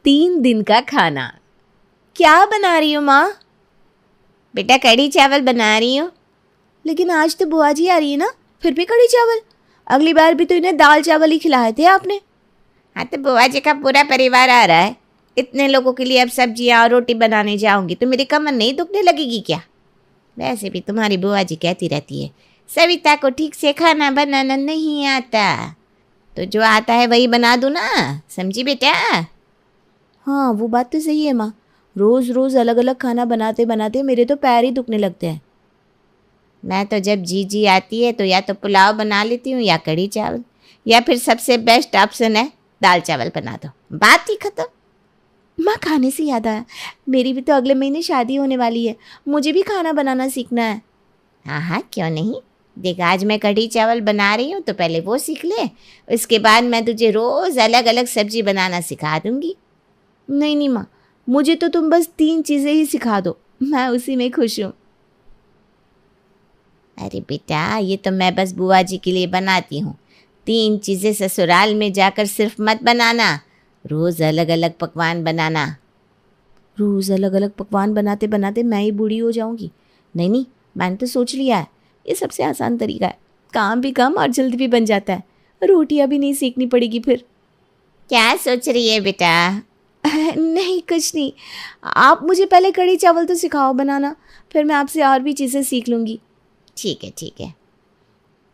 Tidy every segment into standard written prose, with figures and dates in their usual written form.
3 दिन का खाना। क्या बना रही हो माँ? बेटा कढ़ी चावल बना रही हूँ। लेकिन आज तो बुआ जी आ रही है ना, फिर भी कढ़ी चावल? अगली बार भी तो इन्हें दाल चावल ही खिलाए थे आपने। हाँ तो बुआ जी का पूरा परिवार आ रहा है, इतने लोगों के लिए अब सब्जियाँ और रोटी बनाने जाऊंगी तो मेरी कमर नहीं दुखने लगेगी क्या? वैसे भी तुम्हारी बुआ जी कहती रहती है सविता को ठीक से खाना बनाना नहीं आता, तो जो आता है वही बना दूँ ना, समझी बेटा? हाँ वो बात तो सही है माँ, रोज़ रोज़ अलग अलग खाना बनाते बनाते मेरे तो पैर ही दुखने लगते हैं। मैं तो जब जी आती है तो या तो पुलाव बना लेती हूँ या कढ़ी चावल, या फिर सबसे बेस्ट ऑप्शन है दाल चावल बना दो, बात ही खत्म। माँ खाने से याद आया, मेरी भी तो अगले महीने शादी होने वाली है, मुझे भी खाना बनाना सीखना है। हाँ हाँ क्यों नहीं, देख आज मैं कढ़ी चावल बना रही हूँ तो पहले वो सीख ले, उसके बाद मैं तुझे रोज़ अलग अलग सब्जी बनाना सिखा दूँगी। नहीं नहीं माँ, मुझे तो तुम बस 3 चीज़ें ही सिखा दो, मैं उसी में खुश हूँ। अरे बेटा ये तो मैं बस बुआ जी के लिए बनाती हूँ, 3 चीज़ें ससुराल में जाकर सिर्फ मत बनाना, रोज़ अलग अलग पकवान बनाना। रोज़ अलग अलग पकवान बनाते बनाते मैं ही बूढ़ी हो जाऊंगी। नहीं नहीं, मैंने तो सोच लिया है, ये सबसे आसान तरीका है, काम भी कम और जल्दी भी बन जाता है, रोटियां भी नहीं सीखनी पड़ेगी फिर। क्या सोच रही है बेटा? नहीं कुछ नहीं, आप मुझे पहले कढ़ी चावल तो सिखाओ बनाना, फिर मैं आपसे और भी चीज़ें सीख लूँगी। ठीक है ठीक है।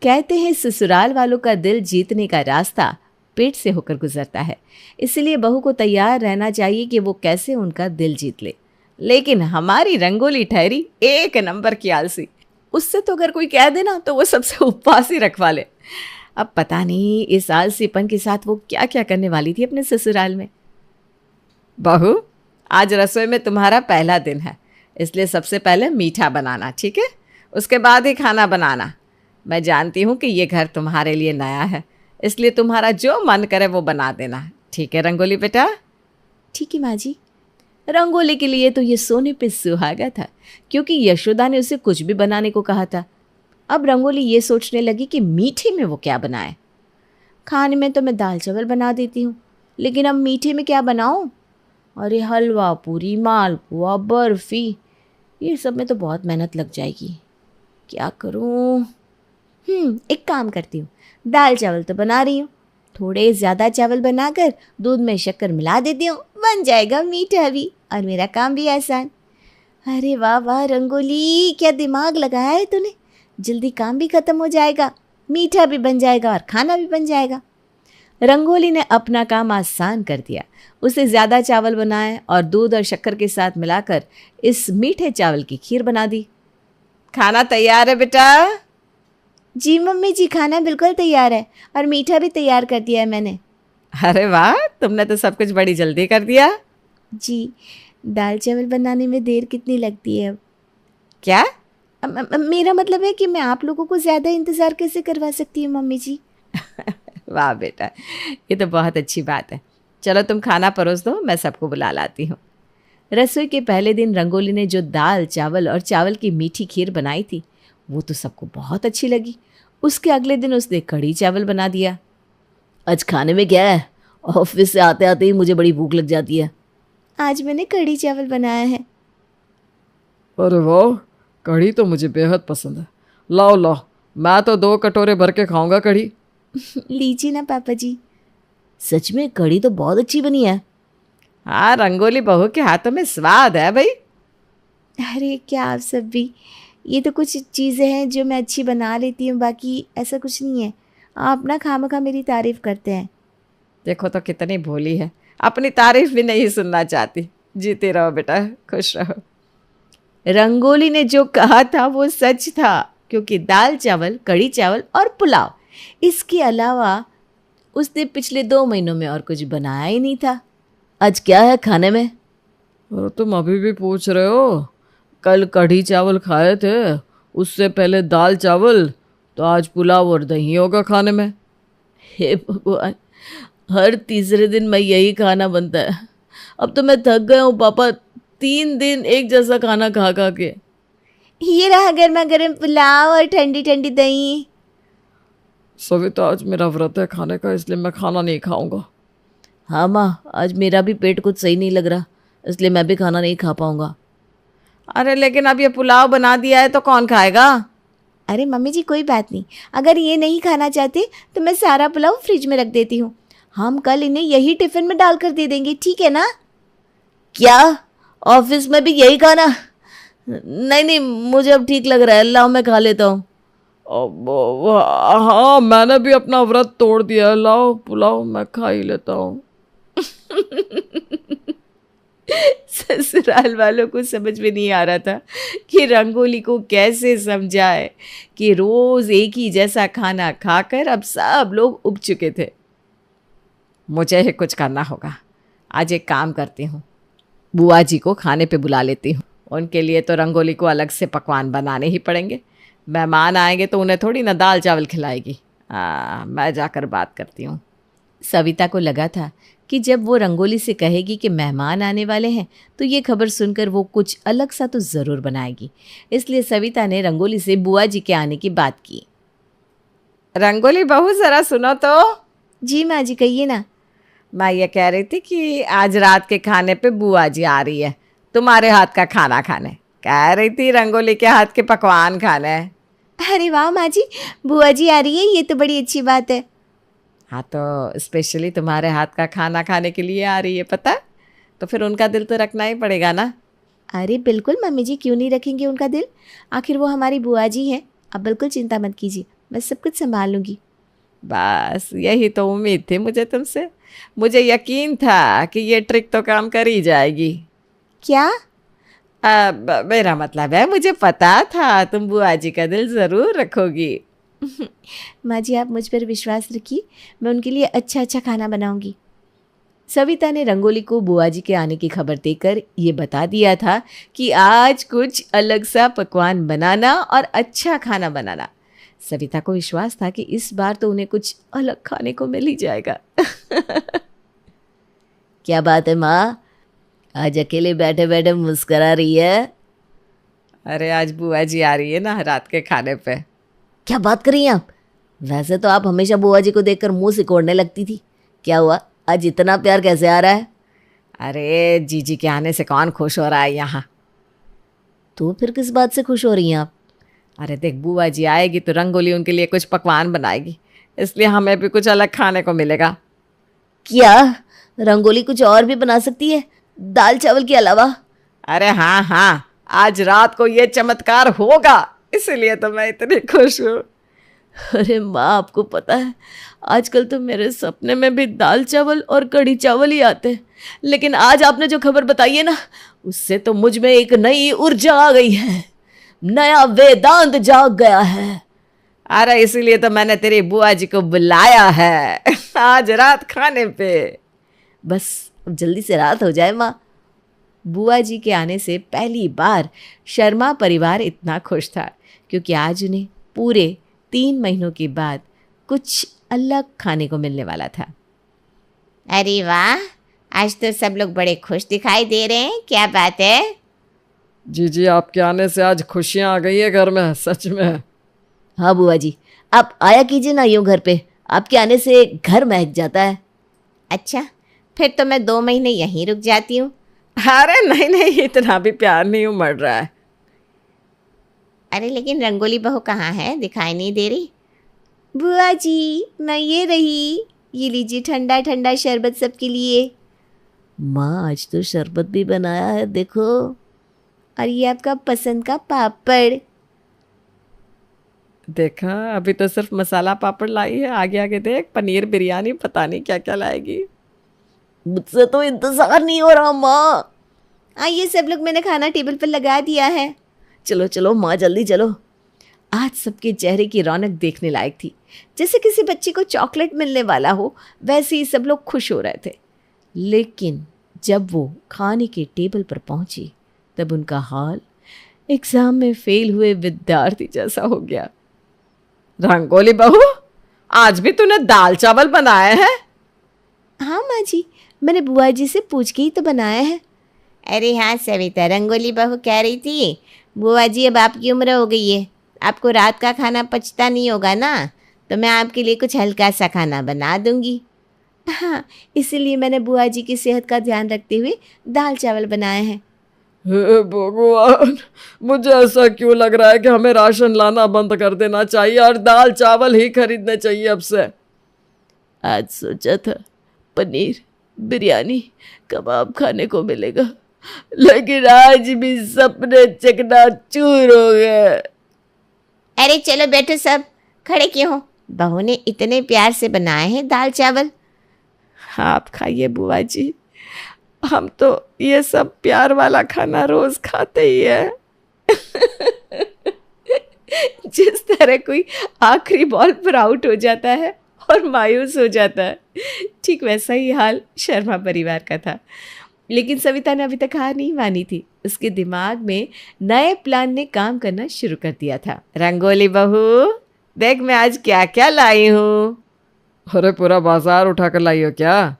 कहते हैं ससुराल वालों का दिल जीतने का रास्ता पेट से होकर गुजरता है, इसलिए बहू को तैयार रहना चाहिए कि वो कैसे उनका दिल जीत ले। लेकिन हमारी रंगोली ठहरी 1 नंबर की आलसी, उससे तो अगर कोई कह दे ना तो वो सबसे उपवास ही रखवा ले। अब पता नहीं इस आलसीपन के साथ वो क्या क्या करने वाली थी अपने ससुराल में। बहू, आज रसोई में तुम्हारा पहला दिन है, इसलिए सबसे पहले मीठा बनाना, ठीक है? उसके बाद ही खाना बनाना। मैं जानती हूँ कि ये घर तुम्हारे लिए नया है, इसलिए तुम्हारा जो मन करे वो बना देना, ठीक है रंगोली बेटा? ठीक है माँ जी। रंगोली के लिए तो ये सोने पे सुहागा था, क्योंकि यशोदा ने उसे कुछ भी बनाने को कहा था। अब रंगोली ये सोचने लगी कि मीठे में वो क्या बनाए। खाने में तो मैं दाल चावल बना देती हूँ, लेकिन अब मीठे में क्या बनाऊँ? अरे हलवा पूरी, मालपुआ, बर्फ़ी, ये सब में तो बहुत मेहनत लग जाएगी, क्या करूँ? एक काम करती हूँ, दाल चावल तो बना रही हूँ, थोड़े ज़्यादा चावल बनाकर दूध में शक्कर मिला देती हूँ, बन जाएगा मीठा भी और मेरा काम भी आसान। अरे वाह वाह रंगोली, क्या दिमाग लगाया है तूने, जल्दी काम भी ख़त्म हो जाएगा, मीठा भी बन जाएगा और खाना भी बन जाएगा। रंगोली ने अपना काम आसान कर दिया। उसे ज़्यादा चावल बनाए और दूध और शक्कर के साथ मिलाकर इस मीठे चावल की खीर बना दी। खाना तैयार है बेटा? जी मम्मी जी, खाना बिल्कुल तैयार है और मीठा भी तैयार कर दिया है मैंने। अरे वाह, तुमने तो सब कुछ बड़ी जल्दी कर दिया। जी, दाल चावल बनाने में देर कितनी लगती है अब? क्या? मेरा मतलब है कि मैं आप लोगों को ज़्यादा इंतज़ार कैसे करवा सकती हूँ मम्मी जी। वाह बेटा, ये तो बहुत अच्छी बात है। चलो तुम खाना परोस दो, मैं सबको बुला लाती हूँ। रसोई के पहले दिन रंगोली ने जो दाल चावल और चावल की मीठी खीर बनाई थी, वो तो सबको बहुत अच्छी लगी। उसके अगले दिन उसने कढ़ी चावल बना दिया। आज खाने में क्या है? ऑफिस से आते आते ही मुझे बड़ी भूख लग जाती है। आज मैंने कढ़ी चावल बनाया है। अरे वाह, कढ़ी तो मुझे बेहद पसंद है। लाओ लाओ, मैं तो 2 कटोरे भर के खाऊंगा कढ़ी। लीजिए ना पापा जी। सच में कढ़ी तो बहुत अच्छी बनी है। हाँ, रंगोली बहू के हाथों में स्वाद है भाई। अरे क्या आप सब भी, ये तो कुछ चीज़ें हैं जो मैं अच्छी बना लेती हूँ, बाकी ऐसा कुछ नहीं है। आप ना खामखा मेरी तारीफ़ करते हैं। देखो तो कितनी भोली है, अपनी तारीफ़ भी नहीं सुनना चाहती। जीते रहो बेटा, खुश रहो। रंगोली ने जो कहा था वो सच था, क्योंकि दाल चावल, कढ़ी चावल और पुलाव, इसके अलावा उसने पिछले 2 महीनों में और कुछ बनाया ही नहीं था। आज क्या है खाने में? अरे तुम अभी भी पूछ रहे हो? कल कढ़ी चावल खाए थे, उससे पहले दाल चावल, तो आज पुलाव और दही होगा खाने में। हे भगवान, हर तीसरे दिन मैं यही खाना बनता है। अब तो मैं थक गया हूँ पापा, 3 दिन एक जैसा खाना खा खा के। ये रहा गर्मा गर्म पुलाव और ठंडी ठंडी दही। सविता, आज मेरा व्रत है खाने का, इसलिए मैं खाना नहीं खाऊंगा। हाँ माँ, आज मेरा भी पेट कुछ सही नहीं लग रहा, इसलिए मैं भी खाना नहीं खा पाऊंगा। अरे लेकिन अब ये पुलाव बना दिया है तो कौन खाएगा? अरे मम्मी जी कोई बात नहीं, अगर ये नहीं खाना चाहते तो मैं सारा पुलाव फ्रिज में रख देती हूँ। हम कल इन्हें यही टिफिन में डाल कर दे देंगे, ठीक है ना? क्या ऑफिस में भी यही खाना? नहीं नहीं, मुझे अब ठीक लग रहा है, लाओ मैं खा लेता हूँ। हाँ, मैंने भी अपना व्रत तोड़ दिया है, लाओ पुलाव मैं खा ही लेता हूँ। ससुराल वालों को समझ में नहीं आ रहा था कि रंगोली को कैसे समझाए कि रोज एक ही जैसा खाना खाकर अब सब लोग उब चुके थे। मुझे ही कुछ करना होगा। आज एक काम करती हूँ, बुआ जी को खाने पे बुला लेती हूँ। उनके लिए तो रंगोली को अलग से पकवान बनाने ही पड़ेंगे। मेहमान आएंगे तो उन्हें थोड़ी ना दाल चावल खिलाएगी। मैं जाकर बात करती हूँ। सविता को लगा था कि जब वो रंगोली से कहेगी कि मेहमान आने वाले हैं तो ये खबर सुनकर वो कुछ अलग सा तो ज़रूर बनाएगी। इसलिए सविता ने रंगोली से बुआ जी के आने की बात की। रंगोली बहू ज़रा सुनो तो। जी माँ जी, कहिए ना। मैं ये कह रही थी कि आज रात के खाने पे बुआ जी आ रही है तुम्हारे हाथ का खाना खाने। कह रही थी रंगोली के हाथ के पकवान खाने। अरे वाह माँ जी, बुआ जी आ रही है, ये तो बड़ी अच्छी बात है। हाँ, तो स्पेशली तुम्हारे हाथ का खाना खाने के लिए आ रही है, पता? तो फिर उनका दिल तो रखना ही पड़ेगा ना। अरे बिल्कुल मम्मी जी, क्यों नहीं रखेंगे उनका दिल, आखिर वो हमारी बुआ जी हैं। आप बिल्कुल चिंता मत कीजिए, मैं सब कुछ संभाल लूँगी। बस यही तो उम्मीद थी मुझे तुमसे। मुझे यकीन था कि ये ट्रिक तो काम कर ही जाएगी। क्या? मेरा मतलब है, मुझे पता था तुम बुआ जी का दिल ज़रूर रखोगी। माँ जी आप मुझ पर विश्वास रखिए, मैं उनके लिए अच्छा अच्छा खाना बनाऊंगी। सविता ने रंगोली को बुआ जी के आने की खबर देकर ये बता दिया था कि आज कुछ अलग सा पकवान बनाना और अच्छा खाना बनाना। सविता को विश्वास था कि इस बार तो उन्हें कुछ अलग खाने को मिल ही जाएगा। क्या बात है माँ, आज अकेले बैठे बैठे मुस्करा रही है? अरे आज बुआ जी आ रही है ना रात के खाने पे। क्या बात कर रही हैं आप? वैसे तो आप हमेशा बुआ जी को देखकर मुंह सिकोड़ने लगती थी, क्या हुआ आज इतना प्यार कैसे आ रहा है? अरे जीजी के आने से कौन खुश हो रहा है यहाँ? तो फिर किस बात से खुश हो रही हैं आप? अरे देख, बुआ जी आएगी तो रंगोली उनके लिए कुछ पकवान बनाएगी, इसलिए हमें भी कुछ अलग खाने को मिलेगा। क्या रंगोली कुछ और भी बना सकती है दाल चावल के अलावा? अरे हाँ हाँ, आज रात को ये चमत्कार होगा, इसलिए तो मैं इतनी खुश हूँ। अरे माँ, आपको पता है आजकल तो मेरे सपने में भी दाल चावल और कढ़ी चावल ही आते हैं, लेकिन आज आपने जो खबर बताई है ना, उससे तो मुझ में एक नई ऊर्जा आ गई है, नया वेदांत जाग गया है। अरे इसीलिए तो मैंने तेरी बुआ जी को बुलाया है आज रात खाने पे। बस अब जल्दी से रात हो जाए माँ। बुआ जी के आने से पहली बार शर्मा परिवार इतना खुश था, क्योंकि आज उन्हें पूरे 3 महीनों के बाद कुछ अलग खाने को मिलने वाला था। अरे वाह, आज तो सब लोग बड़े खुश दिखाई दे रहे हैं, क्या बात है? जी आपके आने से आज खुशियाँ आ गई है घर में, सच में। हाँ बुआ जी, आप आया कीजिए ना यूँ घर पे, आपके आने से घर महक जाता है। अच्छा, फिर तो मैं 2 महीने यहीं रुक जाती हूँ। अरे नहीं नहीं, इतना भी प्यार नहीं उमड़ रहा है। अरे लेकिन रंगोली बहू कहाँ है, दिखाई नहीं दे रही। बुआ जी मैं ये रही, ये लीजिए ठंडा ठंडा शरबत सबके लिए। माँ आज तो शरबत भी बनाया है, देखो। और ये आपका पसंद का पापड़। देखा, अभी तो सिर्फ मसाला पापड़ लाई है, आगे आगे देख पनीर बिरयानी, पता नहीं क्या क्या लाएगी। मुझसे तो इंतजार नहीं हो रहा माँ। आइए सब लोग, मैंने खाना टेबल पर लगा दिया है। चलो चलो माँ, जल्दी चलो। आज सबके चेहरे की रौनक देखने लायक थी। जैसे किसी बच्चे को चॉकलेट मिलने वाला हो, वैसे ही सब लोग खुश हो रहे थे। लेकिन जब वो खाने के टेबल पर पहुंची, तब उनका हाल एग्जाम में फेल हुए विद्यार्थी जैसा हो गया। रंगोली बहू, आज भी तूने दाल चावल बनाए हैं? हाँ माँ जी, मैंने बुआ जी से पूछ के ही तो बनाया है। अरे हाँ सविता, रंगोली बहू कह रही थी बुआ जी अब आपकी उम्र हो गई है, आपको रात का खाना पचता नहीं होगा ना, तो मैं आपके लिए कुछ हल्का सा खाना बना दूंगी। हाँ, इसीलिए मैंने बुआ जी की सेहत का ध्यान रखते हुए दाल चावल बनाए हैं। हे भगवान, मुझे ऐसा क्यों लग रहा है कि हमें राशन लाना बंद कर देना चाहिए और दाल चावल ही खरीदने चाहिए अब से। आज सोचा था पनीर, बिरयानी, कबाब खाने को मिलेगा, लेकिन आज भी सपने चकनाचूर हो गए। अरे चलो बैठो सब, खड़े क्यों हो? बहू ने इतने प्यार से बनाए हैं दाल चावल। आप खाइए बुआ जी, हम तो ये सब प्यार वाला खाना रोज खाते ही है। जिस तरह कोई आखिरी बॉल पर आउट हो जाता है और मायूस हो जाता है, ठीक वैसा ही हाल शर्मा परिवार का था। लेकिन सविता ने अभी तक हार नहीं मानी थी। उसके दिमाग में नए प्लान ने काम करना शुरू कर दिया था। रंगोली बहू, देख मैं आज क्या क्या लाई हूँ। अरे पूरा बाजार उठा कर लाई हो क्या?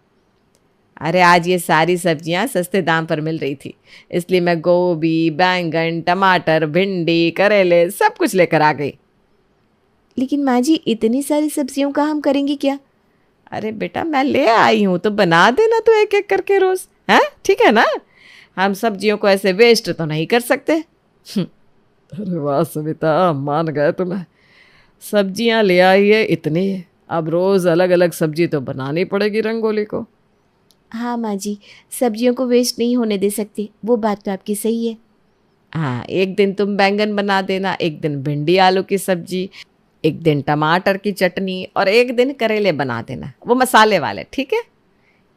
अरे आज ये सारी सब्जियां सस्ते दाम पर मिल रही थी, इसलिए मैं गोभी, बैंगन, टमाटर, भिंडी, करेले सब कुछ लेकर आ गई। लेकिन माँ जी, इतनी सारी सब्जियों का हम करेंगे क्या? अरे बेटा, मैं ले आई हूँ तो बना देना तो एक एक करके रोज, हैं? ठीक है ना? हम सब्जियों को ऐसे वेस्ट तो नहीं कर सकते। अरे वाह सविता, मान गए तुम्हें। सब्जियां ले आई है इतनी, अब रोज अलग अलग सब्जी तो बनानी पड़ेगी रंगोली को। हाँ माँ जी, सब्जियों को वेस्ट नहीं होने दे सकते, वो बात तो आपकी सही है। हाँ, एक दिन तुम बैंगन बना देना, एक दिन भिंडी आलू की सब्जी, एक दिन टमाटर की चटनी और एक दिन करेले बना देना, वो मसाले वाले। ठीक है?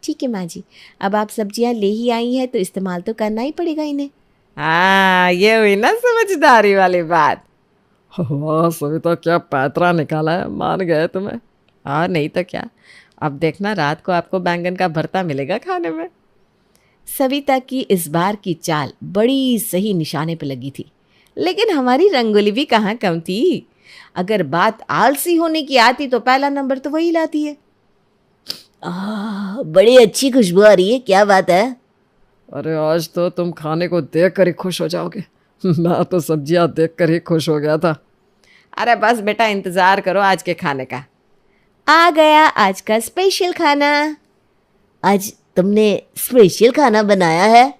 ठीक है माँ जी, अब आप सब्जियाँ ले ही आई हैं तो इस्तेमाल तो करना ही पड़ेगा इन्हें। हाँ, ये हुई ना समझदारी वाली बात। वाह सविता, क्या पैतरा निकाला है, मान गए तुम्हें। और नहीं तो क्या, अब देखना रात को आपको बैंगन का भरता मिलेगा खाने में। सविता की इस बार की चाल बड़ी सही निशाने पर लगी थी, लेकिन हमारी रंगोली भी कहाँ कम थी। अगर बात आलसी होने की आती तो पहला नंबर तो वही लाती है। बड़ी अच्छी खुशबू आ रही है, क्या बात है? अरे आज तो तुम खाने को देख कर ही खुश हो जाओगे। मैं तो सब्जियां देख कर ही खुश हो गया था। अरे बस बेटा, इंतजार करो आज के खाने का। आ गया आज का स्पेशल खाना। आज तुमने स्पेशल खाना बनाया है?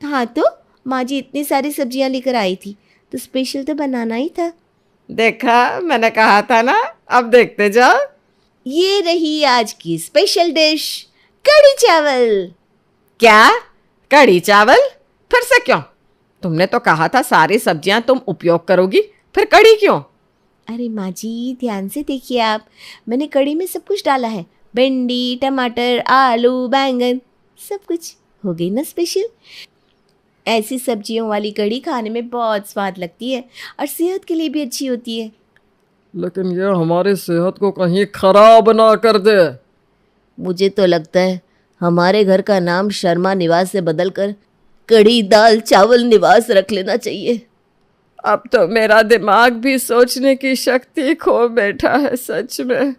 हाँ, तो माँ जी इतनी सारी सब्जियां लेकर आई थी तो स्पेशल तो बनाना ही था। देखा, मैंने कहा था ना, अब देखते जाओ। ये रही आज की स्पेशल डिश, कढ़ी चावल। क्या? कढ़ी चावल? फिर से क्यों? तुमने तो कहा था सारी सब्जियां तुम उपयोग करोगी, फिर कढ़ी क्यों? अरे माँ जी, ध्यान से देखिए आप, मैंने कढ़ी में सब कुछ डाला है, भिंडी, टमाटर, आलू, बैंगन, सब कुछ। हो गई ना स्पेशल। ऐसी सब्जियों वाली कढ़ी खाने में बहुत स्वाद लगती है और सेहत के लिए भी अच्छी होती है। लेकिन ये हमारी सेहत को कहीं खराब ना कर दे। मुझे तो लगता है हमारे घर का नाम शर्मा निवास से बदलकर कढ़ी दाल चावल निवास रख लेना चाहिए। अब तो मेरा दिमाग भी सोचने की शक्ति खो बैठा है, सच में।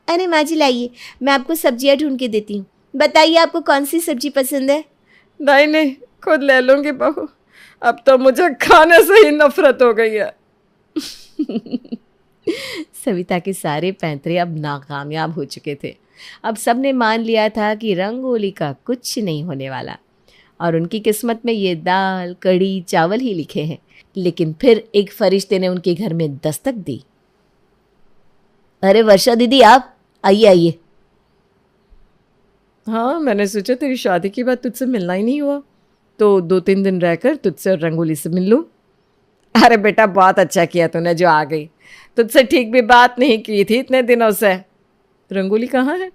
अरे माँ जी लाइए, मैं आपको सब्जियाँ ढूंढ के देती हूँ। बताइए आपको कौन सी सब्जी पसंद है? नहीं नहीं, खुद ले लूंगी बहू, अब तो मुझे खाने से ही नफरत हो गई है। सविता के सारे पैंतरे अब नाकामयाब हो चुके थे। अब सबने मान लिया था कि रंगोली का कुछ नहीं होने वाला और उनकी किस्मत में ये दाल, कढ़ी, चावल ही लिखे हैं। लेकिन फिर एक फरिश्ते ने उनके घर में दस्तक दी। अरे वर्षा दीदी, आप आइए आइए। हाँ, मैंने सोचा तेरी शादी की बात तुझसे मिलना ही नहीं हुआ, तो 2-3 दिन रहकर तुझसे और रंगोली से मिल लूँ। अरे बेटा, बहुत अच्छा किया तूने जो आ गई, तुझसे ठीक भी बात नहीं की थी इतने दिनों से। रंगोली कहाँ है?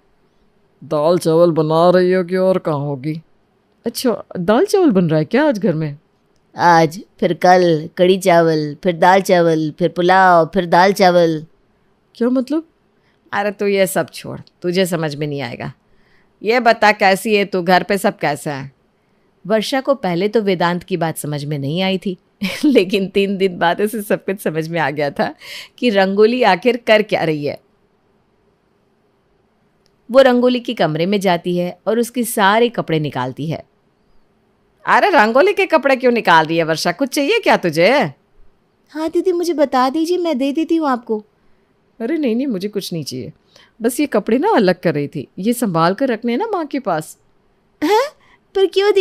दाल चावल बना रही होगी और कहाँ होगी। अच्छा, दाल चावल बन रहा है क्या आज घर में? आज, फिर कल कढ़ी चावल, फिर दाल चावल, फिर पुलाव, फिर दाल चावल। क्या मतलब? अरे तू ये सब छोड़, तुझे समझ में नहीं आएगा। ये बता कैसी है तू, घर पे सब कैसा है? वर्षा को पहले तो वेदांत की बात समझ में नहीं आई थी लेकिन 3 दिन बाद उसे सब कुछ समझ में आ गया था कि रंगोली आखिर कर क्या रही है। वो रंगोली के कमरे में जाती है और उसके सारे कपड़े निकालती है। अरे रंगोली के कपड़े क्यों निकाल रही है वर्षा, कुछ चाहिए क्या तुझे? हाँ दीदी, मुझे बता दीजिए, मैं दे देती हूँ आपको। अरे नहीं नहीं, मुझे कुछ नहीं चाहिए। बस ये कपड़े ना अलग कर रही थी, ये संभाल कर रखने ना माँ के पास। पर क्यों